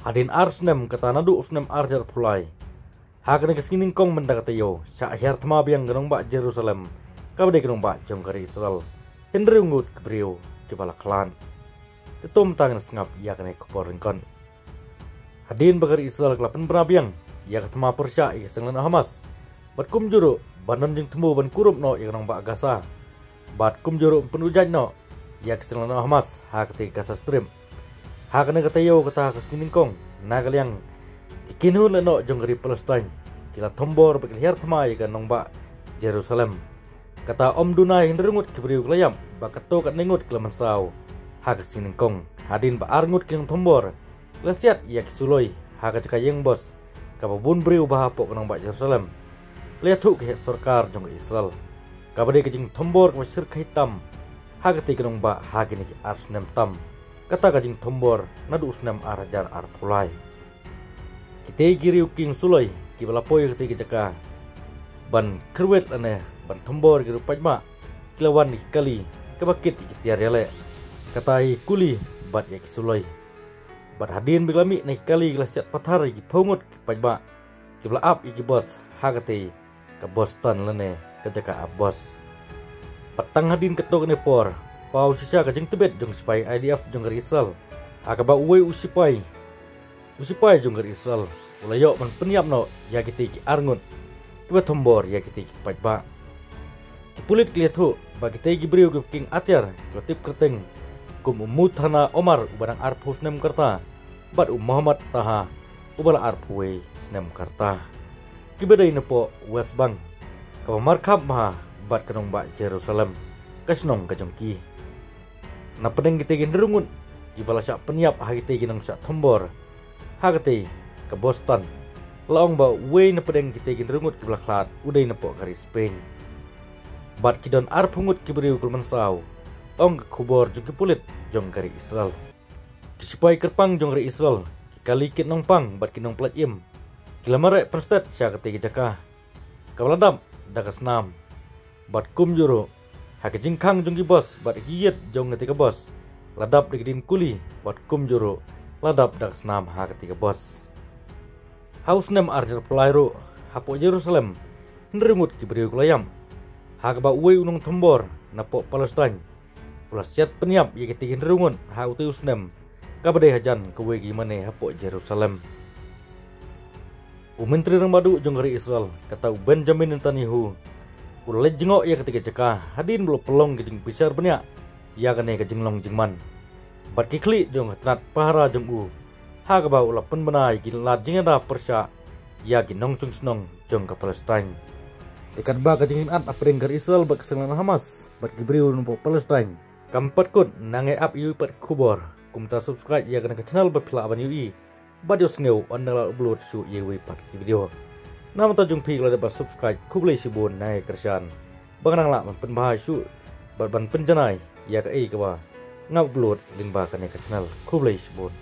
Hadin arsnem kata nadu usnem arjar pulai. Hakane keskining kong menda kata yo. Syak her tma biang genong bak Jerusalem. Kabade genong bak jongkari Israel. Hendri ungut kebriu kepala klan. Tetum tangan sengap ia kene kupor ringkon. Hadin bagari Israel kelapan benabiang. Ia ketema persya ia senglan Hamas. Bat kum juru banon jeng temu ban kurup no ia genong bak Gaza. Bat kum juru penujaj no ia kesenglan Hamas hakati Gaza Strip. Hakane kata yo kata keskining kong nagaliang kinu leno jongkari Palestine kila tombor bakil her tma ia genong bak Jerusalem. Kata Om Dunai hinderungut kebriu kelayam bakato kat nengut kelaman sau. Hak keskining kong hadin ba arngut keng tombor lesiat ia kisuloi hak cakayeng bos kababun briu bahapok kenong bak Jerusalem. Lihat tu ke sorkar jong Israel. Kabade kejing tombor ke sirka hitam. Hak keti kenong bak hak ini ki arsnem tam. Kata kejing tombor nadu usnem arajar arpulai. Kita giriu king suloi ki balapoi keti kejaka. Ban kerwet ane ban tombor giru pajma kilawan kali kebakit ikitiar yale. Katai kuli bat ya kisuloi. Bat hadin biglami naik kali glasiat pathar iki pongut ki pajma ki belaap iki bos hakati ke Boston lene kejaka abos. Petang hadin ketok ne por pau sisa kajeng tebet jong sipai IDF jong Israel. Akaba uwe usipai jong Israel. Ulayok man peniap no ya kiti ki arngut. Kiba tombor ya kiti ki pajba. Kipulit kliatu bagi tegi briu ke king atyar kelotip kerteng. Kum umutana Omar ubarang arpu snem karta. Bat Muhammad taha ubala arpuwe snem karta. Kibadai nepo West Bank. Kaba markab maha bat kenong bak Jerusalem. Kasnong kajongki. Na pedeng kita gendrungun. Ibala syak peniap hagite ginong syak tombor. Hagite ke Boston. Laong ba way na pedeng kita gendrungut kibala klat uday nepo kari Spain. Bat kidon arpungut kibriu kulmansau. Ong ke kubor jong kipulit jong kari Israel. Kisipai kerpang jong kari Israel. Kali kit nong pang bat kinong plat im. Kila marek perstet syak kete jaka. Kawaladam dakas nam. Bat kum juru. Hake jingkang jong ki bos bat hiyet jong ketika bos. Ladap digidin kuli bat kum juru. Ladap dakas nam ha ketika bos. Haus nem arjar pelairu. Hapo Jerusalem. Nderungut ki beriu kulayam. Hake ba uwe unong tombor. Napok Palestine. Ulas siat peniap ya ketika nderungun. Ha uti usnem. Kabadai hajan kewe gimana hapo Jerusalem. Menteri Rambadu jongkari Israel kata Benjamin Netanyahu ulai jengok ia ketika cekah hadin belum pelong kejeng besar banyak ia kene kejeng long jengman bat kikli jong ketrat pahara jong u ha ka bau lapen benai kin lat jengada persya ia ginong chung snong jong ke Palestine dekat ba kejeng at apring gar Israel bat kesengan Hamas bat gibriu numpo Palestine kampat kun nange ap yu pat kubor kumta subscribe ia kene ke channel bapila aban ui Badios ngeu ondala upload su yewe pat video. Nama tajung pi kalau dapat subscribe kublai sibun naik kerjaan. Bangang lah mempen bahaya su ban penjanai ya ke kawa ngupload limba kene ke channel kublai sibun.